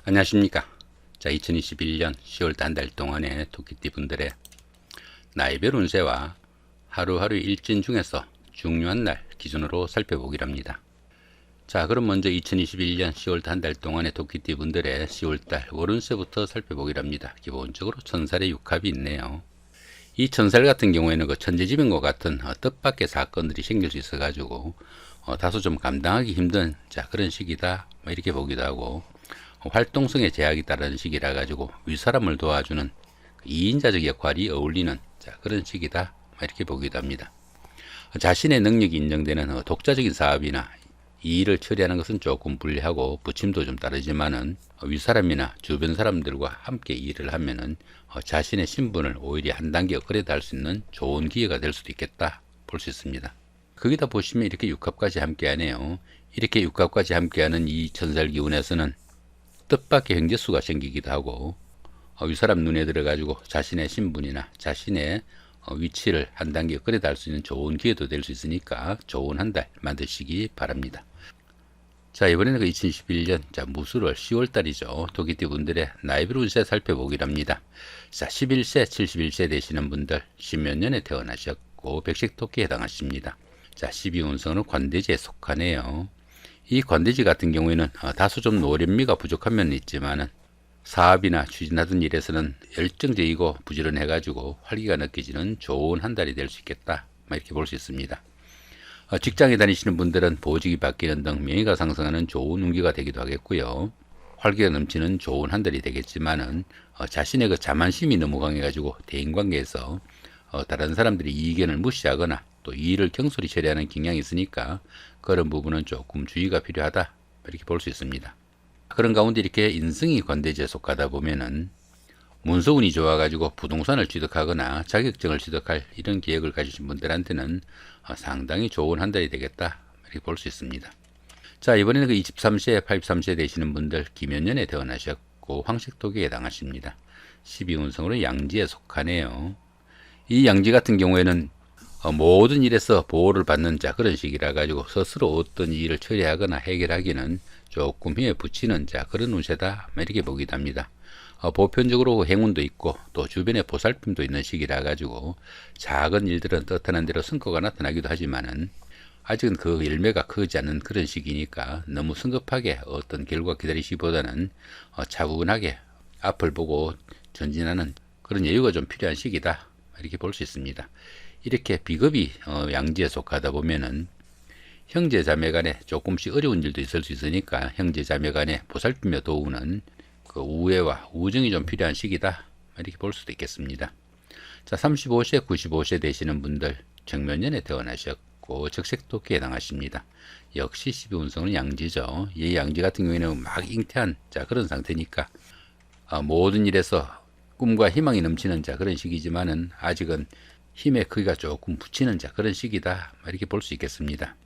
안녕하십니까. 자, 2021년 10월 한 달 동안의 토끼띠 분들의 나이별 운세와 하루하루 일진 중에서 중요한 날 기준으로 살펴보기랍니다. 자, 그럼 먼저 2021년 10월 한 달 동안의 토끼띠 분들의 10월달 월운세부터 살펴보기랍니다. 기본적으로 천살의 육합이 있네요. 이 천살 같은 경우에는 그 천재지변과 같은 뜻밖의 사건들이 생길 수 있어 가지고 다소 좀 감당하기 힘든 그런 시기다 이렇게 보기도 하고, 활동성에 제약이 따르는 시기라 가지고 윗사람을 도와주는 2인자적 역할이 어울리는 그런 시기다 이렇게 보기도 합니다. 자신의 능력이 인정되는 독자적인 사업이나 이 일을 처리하는 것은 조금 불리하고 부침도 좀 따르지만은 윗사람이나 주변 사람들과 함께 일을 하면은 자신의 신분을 오히려 한 단계 업그레이드 할 수 있는 좋은 기회가 될 수도 있겠다 볼 수 있습니다. 거기다 보시면 이렇게 육합까지 함께 하네요. 이렇게 육합까지 함께하는 이 천살 기운에서는 뜻밖의 형제수가 생기기도 하고, 윗사람 눈에 들어가지고 자신의 신분이나 자신의 위치를 한 단계 업그레이드 할 수 있는 좋은 기회도 될 수 있으니까 좋은 한 달 만드시기 바랍니다. 자, 이번에는 2021년 무술월 10월달이죠. 토끼띠 분들의 나이별 운세 살펴보기랍니다. 자, 11세, 71세 되시는 분들 10몇 년에 태어나셨고 백색토끼에 해당하십니다. 자, 12운성은 관대지에 속하네요. 이 관대지 같은 경우에는 다소 좀 노련미가 부족한 면은 있지만은 사업이나 추진하던 일에서는 열정적이고 부지런해가지고 활기가 느껴지는 좋은 한 달이 될 수 있겠다 이렇게 볼 수 있습니다. 직장에 다니시는 분들은 보직이 바뀌는 등 명예가 상승하는 좋은 운기가 되기도 하겠고요. 활기가 넘치는 좋은 한 달이 되겠지만은 자신의 그 자만심이 너무 강해가지고 대인관계에서 다른 사람들이 이 의견을 무시하거나 또 이 일을 경솔히 처리하는 경향이 있으니까 그런 부분은 조금 주의가 필요하다 이렇게 볼 수 있습니다. 그런 가운데 이렇게 인성이 관대지에 속하다 보면은 문서운이 좋아가지고 부동산을 취득하거나 자격증을 취득할 이런 계획을 가지신 분들한테는 상당히 좋은 한 달이 되겠다 이렇게 볼 수 있습니다. 자, 이번에는 23세, 83세 되시는 분들 김연년에 태어나셨고 황색토기에 해당하십니다. 12운성으로 양지에 속하네요. 이 양지 같은 경우에는 모든 일에서 보호를 받는 그런 시기라 가지고 스스로 어떤 일을 처리하거나 해결하기는 조금 힘에 부치는 그런 운세다 이렇게 보기도 합니다. 보편적으로 행운도 있고 또 주변에 보살핌도 있는 시기라 가지고 작은 일들은 뜻하는 대로 성과가 나타나기도 하지만은 아직은 그 열매가 크지 않은 그런 시기니까 너무 성급하게 어떤 결과 기다리시기보다는 차분하게 앞을 보고 전진하는 그런 여유가 좀 필요한 시기다 이렇게 볼 수 있습니다. 이렇게 비겁이 양지에 속하다 보면은 형제 자매 간에 조금씩 어려운 일도 있을 수 있으니까 형제 자매 간에 보살피며 도우는 그 우애와 우정이 좀 필요한 시기다 이렇게 볼 수도 있겠습니다. 자, 35세, 95세 되시는 분들 정면년에 태어나셨고 적색토끼에 해당하십니다. 역시 12운성은 양지죠. 이 양지 같은 경우에는 막 잉태한 그런 상태니까 모든 일에서 꿈과 희망이 넘치는 그런 시기지만은 아직은 힘의 크기가 조금 붙이는 그런 시기다 이렇게 볼 수 있겠습니다.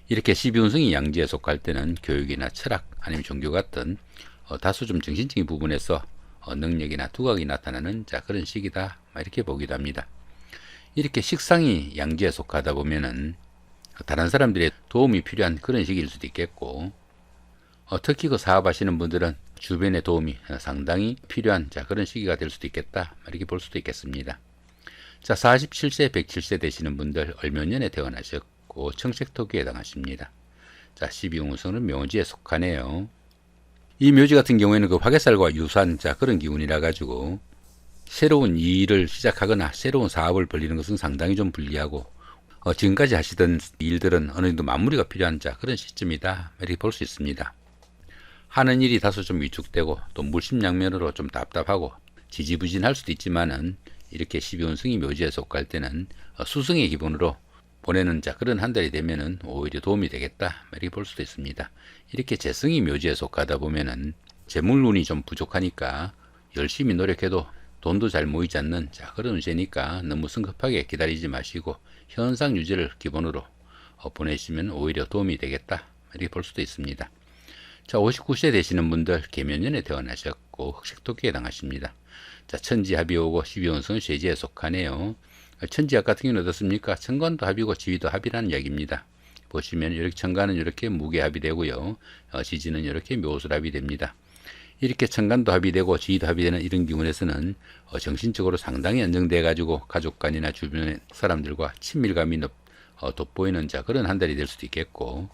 이렇게 12운성이 양지에 속할 때는 교육이나 철학 아니면 종교 같은 다소 좀 정신적인 부분에서 능력이나 두각이 나타나는 그런 시기다 이렇게 보기도 합니다. 이렇게 식상이 양지에 속하다 보면은 다른 사람들의 도움이 필요한 그런 시기일 수도 있겠고, 특히 그 사업하시는 분들은 주변의 도움이 상당히 필요한 그런 시기가 될 수도 있겠다 이렇게 볼 수도 있겠습니다. 자, 47세, 107세 되시는 분들 을묘년에 태어나셨고 청색토기에 해당하십니다. 자, 12운성은 묘지에 속하네요. 이 묘지 같은 경우에는 그 화개살과 유사한 그런 기운이라 가지고 새로운 일을 시작하거나 새로운 사업을 벌리는 것은 상당히 좀 불리하고, 지금까지 하시던 일들은 어느 정도 마무리가 필요한 그런 시점이다 이렇게 볼 수 있습니다. 하는 일이 다소 좀 위축되고 또 물심양면으로 좀 답답하고 지지부진할 수도 있지만은 이렇게 12운성이 묘지에 속할 때는 수성의 기본으로 보내는 그런 한 달이 되면은 오히려 도움이 되겠다 이렇게 볼 수도 있습니다. 이렇게 재성이 묘지에 속하다 보면은 재물운이 좀 부족하니까 열심히 노력해도 돈도 잘 모이지 않는 그런 운세니까 너무 성급하게 기다리지 마시고 현상 유지를 기본으로 보내시면 오히려 도움이 되겠다 이렇게 볼 수도 있습니다. 자, 59세 되시는 분들 계면년에 태어나셨고 흑색토끼에 해당하십니다. 자, 천지합이 오고 12운성은 쇠지에 속하네요. 천지합 같은 경우는 어떻습니까? 천간도 합이고 지위도 합이라는 이야기입니다. 보시면 이렇게 천간은 이렇게 무게합이 되고요. 지지는 이렇게 묘술합이 됩니다. 이렇게 천간도 합의되고 지지도 합의되는 이런 기운에서는 정신적으로 상당히 안정돼 가지고 가족 간이나 주변 사람들과 친밀감이 돋보이는 그런 한 달이 될 수도 있겠고,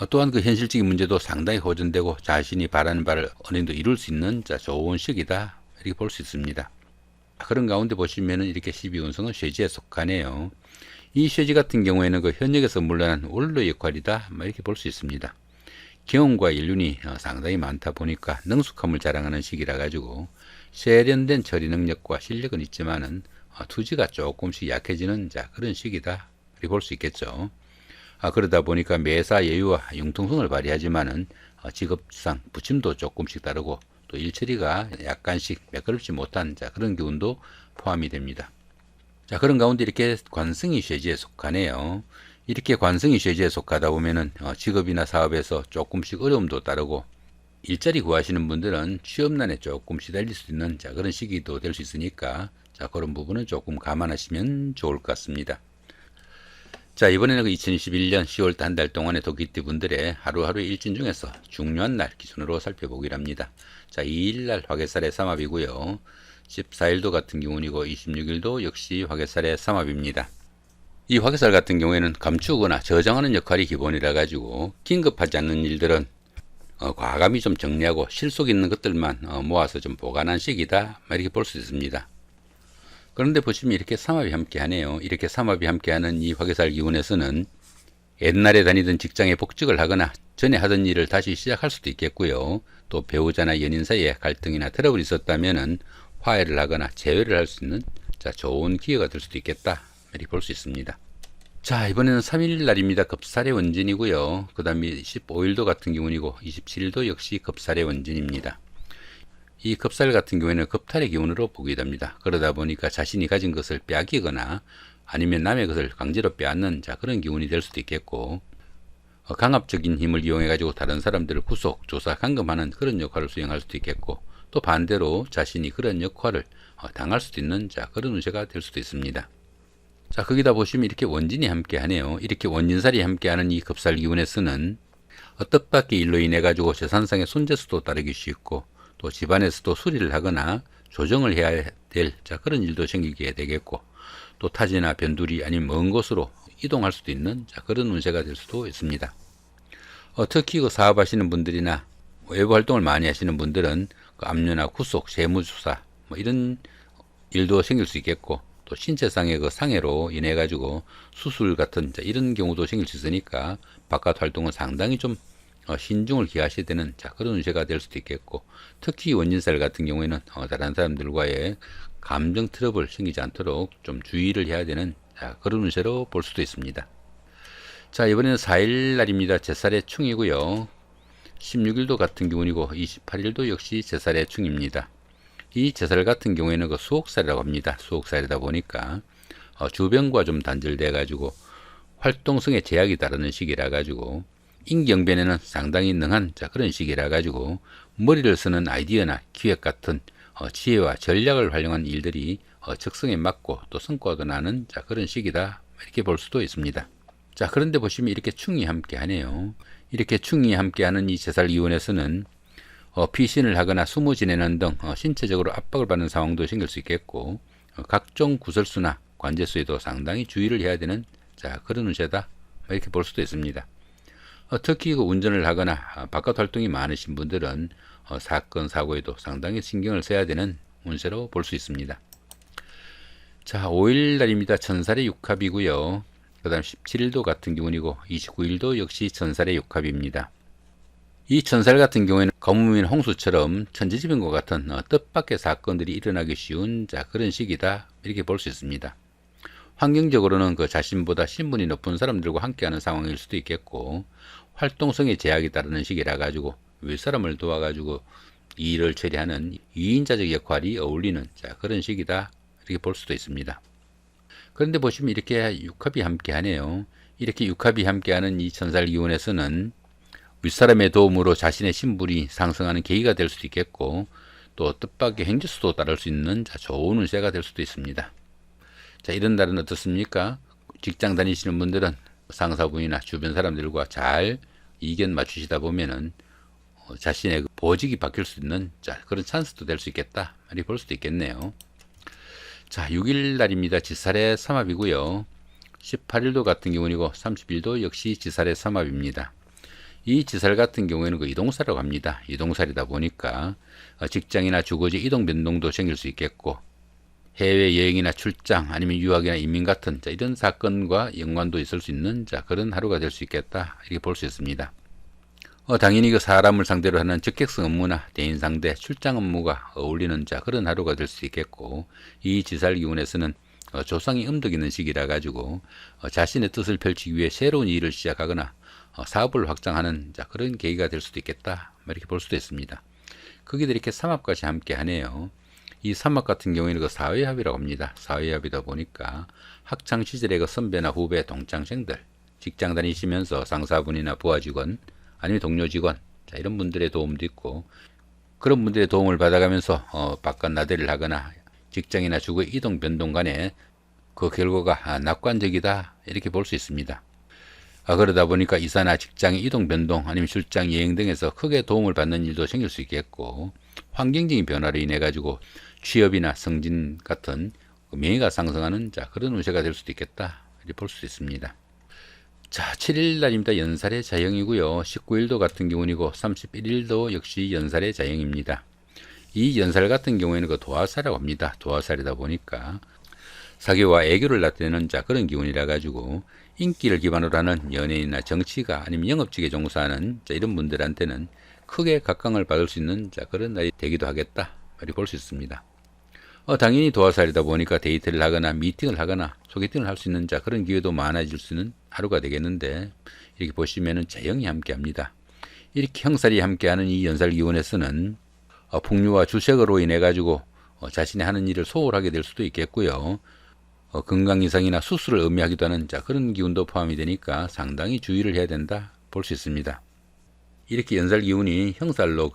또한 그 현실적인 문제도 상당히 호전되고 자신이 바라는 바를 어느 정도 이룰 수 있는 좋은 시기다, 이렇게 볼 수 있습니다. 그런 가운데 보시면은 이렇게 12운성은 쇠지에 속하네요. 이 쇠지 같은 경우에는 그 현역에서 물러난 원로의 역할이다, 이렇게 볼 수 있습니다. 경험과 연륜이 상당히 많다 보니까 능숙함을 자랑하는 시기라 가지고 세련된 처리 능력과 실력은 있지만은 투지가 조금씩 약해지는 그런 시기다, 이렇게 볼 수 있겠죠. 그러다 보니까 매사 여유와 융통성을 발휘하지만은 직업상 부침도 조금씩 다르고 또 일처리가 약간씩 매끄럽지 못한 그런 기운도 포함이 됩니다. 그런 가운데 이렇게 관성이 쇠지에 속하네요. 이렇게 관성이 쇠지에 속하다 보면은 직업이나 사업에서 조금씩 어려움도 따르고, 일자리 구하시는 분들은 취업난에 조금 시달릴 수 있는 그런 시기도 될 수 있으니까 그런 부분은 조금 감안하시면 좋을 것 같습니다. 이번에는 2021년 10월 한 달 동안의 토끼띠 분들의 하루하루의 일진 중에서 중요한 날 기준으로 살펴보기로 합니다. 2일날 화개살의 삼합이고요. 14일도 같은 기운이고 26일도 역시 화개살의 삼합입니다. 이 화개살 같은 경우에는 감추거나 저장하는 역할이 기본이라 가지고 긴급하지 않는 일들은 과감히 좀 정리하고 실속 있는 것들만 모아서 좀 보관한 시기다, 이렇게 볼 수 있습니다. 그런데 보시면 이렇게 삼합이 함께 하네요. 이렇게 삼합이 함께 하는 이 화개살 기운에서는 옛날에 다니던 직장에 복직을 하거나 전에 하던 일을 다시 시작할 수도 있겠고요. 또 배우자나 연인 사이에 갈등이나 트러블이 있었다면은 화해를 하거나 재회를 할 수 있는 좋은 기회가 될 수도 있겠다, 이렇게 볼 수 있습니다. 이번에는 3일 날입니다. 급살의 원진이고요. 그 다음에 15일도 같은 기운이고 27일도 역시 급살의 원진입니다. 이 급살 같은 경우에는 급탈의 기운으로 보게 됩니다. 그러다 보니까 자신이 가진 것을 빼앗기거나 아니면 남의 것을 강제로 빼앗는 그런 기운이 될 수도 있겠고, 강압적인 힘을 이용해 가지고 다른 사람들을 구속, 조사, 감금하는 그런 역할을 수행할 수도 있겠고, 또 반대로 자신이 그런 역할을 당할 수도 있는 그런 운세가 될 수도 있습니다. 거기다 보시면 이렇게 원진이 함께 하네요. 이렇게 원진살이 함께 하는 이 급살 기운에서는 뜻밖의 일로 인해 가지고 재산상의 손재수도 따르기 쉽고, 또 집안에서도 수리를 하거나 조정을 해야 될 그런 일도 생기게 되겠고, 또 타지나 변두리 아니면 먼 곳으로 이동할 수도 있는 그런 운세가 될 수도 있습니다. 특히 그 사업하시는 분들이나 외부 활동을 많이 하시는 분들은 그 압류나 구속, 세무조사 이런 일도 생길 수 있겠고, 또 신체상의 그 상해로 인해 가지고 수술 같은 이런 경우도 생길 수 있으니까 바깥 활동은 상당히 좀 신중을 기하셔야 되는 그런 운세가 될 수도 있겠고, 특히 원진살 같은 경우에는 다른 사람들과의 감정 트러블 생기지 않도록 좀 주의를 해야 되는 그런 운세로 볼 수도 있습니다. 이번에는 4일 날입니다. 제살의 충이고요. 16일도 같은 기운이고 28일도 역시 제살의 충입니다. 이 제살 같은 경우에는 그 수옥살이라고 합니다. 수옥살이다 보니까 주변과 좀 단절돼 가지고 활동성에 제약이 따르는 시기라 가지고 임경변에는 상당히 능한 그런 시기라 가지고 머리를 쓰는 아이디어나 기획 같은 지혜와 전략을 활용한 일들이 적성에 맞고 또 성과가 나는 그런 시기다, 이렇게 볼 수도 있습니다. 그런데 보시면 이렇게 충이 함께 하네요. 이렇게 충이 함께 하는 이 제살 기운에서는 피신을 하거나 숨어 지내는 등 신체적으로 압박을 받는 상황도 생길 수 있겠고, 각종 구설수나 관제수에도 상당히 주의를 해야 되는 그런 운세다, 이렇게 볼 수도 있습니다. 특히 그 운전을 하거나 바깥 활동이 많으신 분들은 사건 사고에도 상당히 신경을 써야 되는 운세로 볼 수 있습니다. 5일 날입니다. 천살의 육합이고요. 그 다음 17일도 같은 기운이고 29일도 역시 천살의 육합입니다. 이 천살 같은 경우에는 가뭄인 홍수처럼 천재지변과 같은 뜻밖의 사건들이 일어나기 쉬운 그런 시기다, 이렇게 볼 수 있습니다. 환경적으로는 그 자신보다 신분이 높은 사람들과 함께하는 상황일 수도 있겠고, 활동성에 제약이 따르는 시기라 가지고 윗사람을 도와가지고 이 일을 처리하는 위인자적 역할이 어울리는 그런 시기다, 이렇게 볼 수도 있습니다. 그런데 보시면 이렇게 육합이 함께 하네요. 이렇게 육합이 함께하는 이 천살 기운에서는 윗사람의 도움으로 자신의 신분이 상승하는 계기가 될 수도 있겠고, 또 뜻밖의 행주수도 따를 수 있는 좋은 운세가 될 수도 있습니다. 이런 날은 어떻습니까? 직장 다니시는 분들은 상사분이나 주변 사람들과 잘 이견 맞추시다 보면은 자신의 그 보직이 바뀔 수 있는 그런 찬스도 될 수 있겠다 이렇게 볼 수도 있겠네요. 자, 6일 날입니다. 지살의 삼합이고요. 18일도 같은 경우이고 31일도 역시 지살의 삼합입니다. 이 지살 같은 경우에는 그 이동사라고 합니다. 이동살이다 보니까 직장이나 주거지 이동 변동도 생길 수 있겠고, 해외 여행이나 출장 아니면 유학이나 이민 같은 이런 사건과 연관도 있을 수 있는 그런 하루가 될 수 있겠다 이렇게 볼 수 있습니다. 당연히 그 사람을 상대로 하는 적객성 업무나 대인 상대 출장 업무가 어울리는 그런 하루가 될 수 있겠고, 이 지살 기운에서는 조상이 음덕 있는 시기라 가지고 자신의 뜻을 펼치기 위해 새로운 일을 시작하거나 사업을 확장하는 그런 계기가 될 수도 있겠다 이렇게 볼 수도 있습니다. 거기다 이렇게 삼합까지 함께 하네요. 이 삼합 같은 경우에는 그 사회합이라고 합니다. 사회합이다 보니까 학창 시절의 그 선배나 후배, 동창생들, 직장 다니시면서 상사분이나 부하 직원 아니면 동료 직원 이런 분들의 도움도 있고, 그런 분들의 도움을 받아가면서 바깥 나들이를 하거나 직장이나 주거 이동 변동 간에 그 결과가 낙관적이다 이렇게 볼 수 있습니다. 그러다 보니까 이사나 직장의 이동 변동 아니면 출장 여행 등에서 크게 도움을 받는 일도 생길 수 있겠고, 환경적인 변화로 인해 가지고 취업이나 승진 같은 명예가 상승하는 그런 운세가 될 수도 있겠다 이렇게 볼 수 있습니다. 자, 7일 날입니다. 연살의 자영이고요. 19일도 같은 경우이고 31일도 역시 연살의 자영입니다. 이 연살 같은 경우에는 그 도화살이라고 합니다. 도화살이다 보니까 사교와 애교를 나타내는 그런 기운이라 가지고 인기를 기반으로 하는 연예인이나 정치가 아니면 영업직에 종사하는 이런 분들한테는 크게 각광을 받을 수 있는 그런 날이 되기도 하겠다 이렇게 볼 수 있습니다. 당연히 도화살이다 보니까 데이트를 하거나 미팅을 하거나 소개팅을 할 수 있는 그런 기회도 많아질 수 있는 하루가 되겠는데, 이렇게 보시면은 자영이 함께 합니다. 이렇게 형살이 함께하는 이 연살 기운에서는 풍류와 주색으로 인해 가지고 자신이 하는 일을 소홀하게 될 수도 있겠고요. 건강 이상이나 수술을 의미하기도 하는 그런 기운도 포함이 되니까 상당히 주의를 해야 된다 볼 수 있습니다. 이렇게 연살 기운이 형살로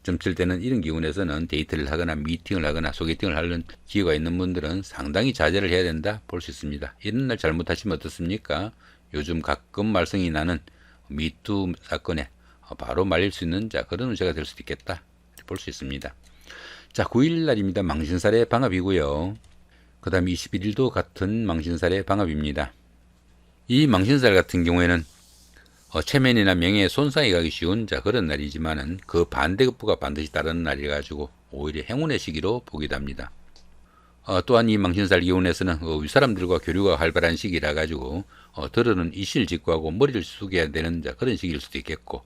점칠되는 이런 기운에서는 데이트를 하거나 미팅을 하거나 소개팅을 하는 기회가 있는 분들은 상당히 자제를 해야 된다 볼 수 있습니다. 이런 날 잘못하시면 어떻습니까? 요즘 가끔 말썽이 나는 미투 사건에 바로 말릴 수 있는 그런 운세가 될 수도 있겠다 볼 수 있습니다. 자, 9일 날입니다. 망신살의 방합이고요. 그 다음 21일도 같은 망신살의 방합입니다. 이 망신살 같은 경우에는 체면이나 명예에 손상이 가기 쉬운 그런 날이지만은 그 반대급부가 반드시 따르는 날이라 가지고 오히려 행운의 시기로 보기도 합니다. 또한 이 망신살 기운에서는 윗사람들과 교류가 활발한 시기라 가지고 들어는 이실직고하고 머리를 숙여야 되는 그런 시기일 수도 있겠고,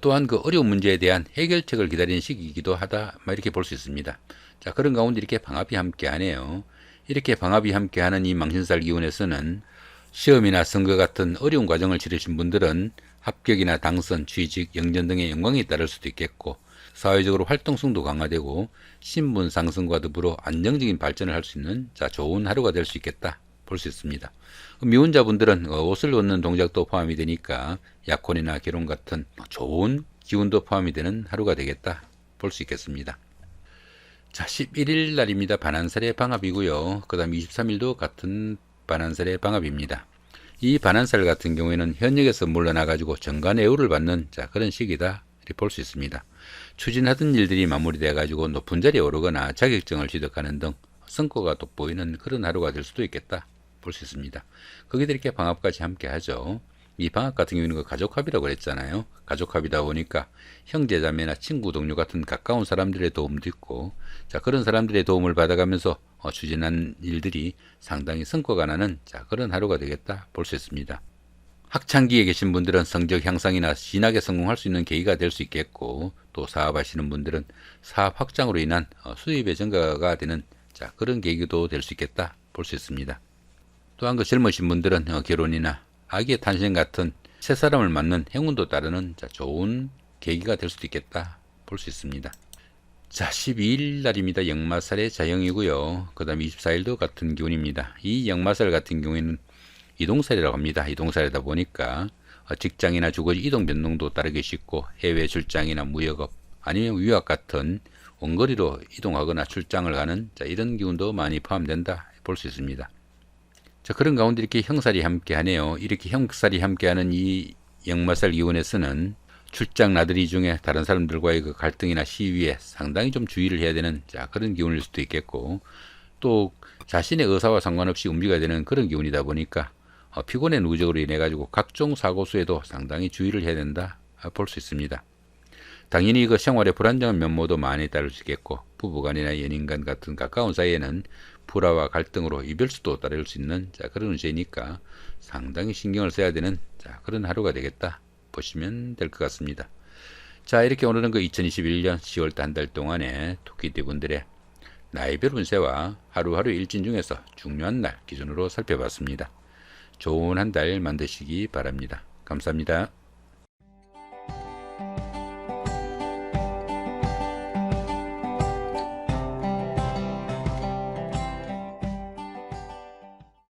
또한 그 어려운 문제에 대한 해결책을 기다리는 시기이기도 하다 이렇게 볼 수 있습니다. 자, 그런 가운데 이렇게 방합이 함께하네요. 이렇게 방합이 함께하는 이 망신살 기운에서는 시험이나 선거 같은 어려운 과정을 치르신 분들은 합격이나 당선, 취직, 영전 등의 영광이 따를 수도 있겠고, 사회적으로 활동성도 강화되고 신분 상승과 더불어 안정적인 발전을 할 수 있는 좋은 하루가 될 수 있겠다 볼 수 있습니다. 미혼자분들은 옷을 얻는 동작도 포함이 되니까 약혼이나 결혼 같은 좋은 기운도 포함이 되는 하루가 되겠다 볼 수 있겠습니다. 자, 11일 날입니다. 반한살의 방합이고요. 그 다음 23일도 같은 반한살의 방합입니다. 이 반한살 같은 경우에는 현역에서 물러나 가지고 정관예우를 받는 그런 시기다 이렇게 볼 수 있습니다. 추진하던 일들이 마무리돼 가지고 높은 자리에 오르거나 자격증을 취득하는 등 성과가 돋보이는 그런 하루가 될 수도 있겠다 볼 수 있습니다. 거기다 이렇게 방합까지 함께 하죠. 이 방합 같은 경우는 가족합이라고 그랬잖아요. 가족합이다 보니까 형제자매나 친구 동료 같은 가까운 사람들의 도움도 있고, 그런 사람들의 도움을 받아가면서 추진한 일들이 상당히 성과가 나는 그런 하루가 되겠다 볼 수 있습니다. 학창기에 계신 분들은 성적 향상이나 진학에 성공할 수 있는 계기가 될 수 있겠고, 또 사업하시는 분들은 사업 확장으로 인한 수입의 증가가 되는 그런 계기도 될 수 있겠다 볼 수 있습니다. 또한 젊으신 분들은 결혼이나 아기의 탄생 같은 새 사람을 만난 행운도 따르는 좋은 계기가 될 수도 있겠다 볼 수 있습니다. 자, 12일 날입니다. 역마살의 자영이고요. 그 다음 24일도 같은 기운입니다. 이 역마살 같은 경우에는 이동살이라고 합니다. 이동살이다 보니까 직장이나 주거지 이동 변동도 따르기 쉽고, 해외 출장이나 무역업 아니면 유학 같은 원거리로 이동하거나 출장을 가는 이런 기운도 많이 포함된다 볼 수 있습니다. 자, 그런 가운데 이렇게 형살이 함께 하네요. 이렇게 형살이 함께하는 이 역마살 기운에서는 출장 나들이 중에 다른 사람들과의 그 갈등이나 시위에 상당히 좀 주의를 해야 되는 그런 기운일 수도 있겠고, 또 자신의 의사와 상관없이 움직여야 되는 그런 기운이다 보니까 피곤의 누적으로 인해 가지고 각종 사고 수에도 상당히 주의를 해야 된다 볼 수 있습니다. 당연히 그 생활의 불안정한 면모도 많이 따를 수 있겠고, 부부간이나 연인간 같은 가까운 사이에는 불화와 갈등으로 이별수도 따를 수 있는 그런 운세니까 상당히 신경을 써야 되는 그런 하루가 되겠다 보시면 될 것 같습니다. 자, 이렇게 오늘은 그 2021년 10월달 한 달 동안의 토끼띠 분들의 나이별 운세와 하루하루 일진 중에서 중요한 날 기준으로 살펴봤습니다. 좋은 한 달 만드시기 바랍니다. 감사합니다.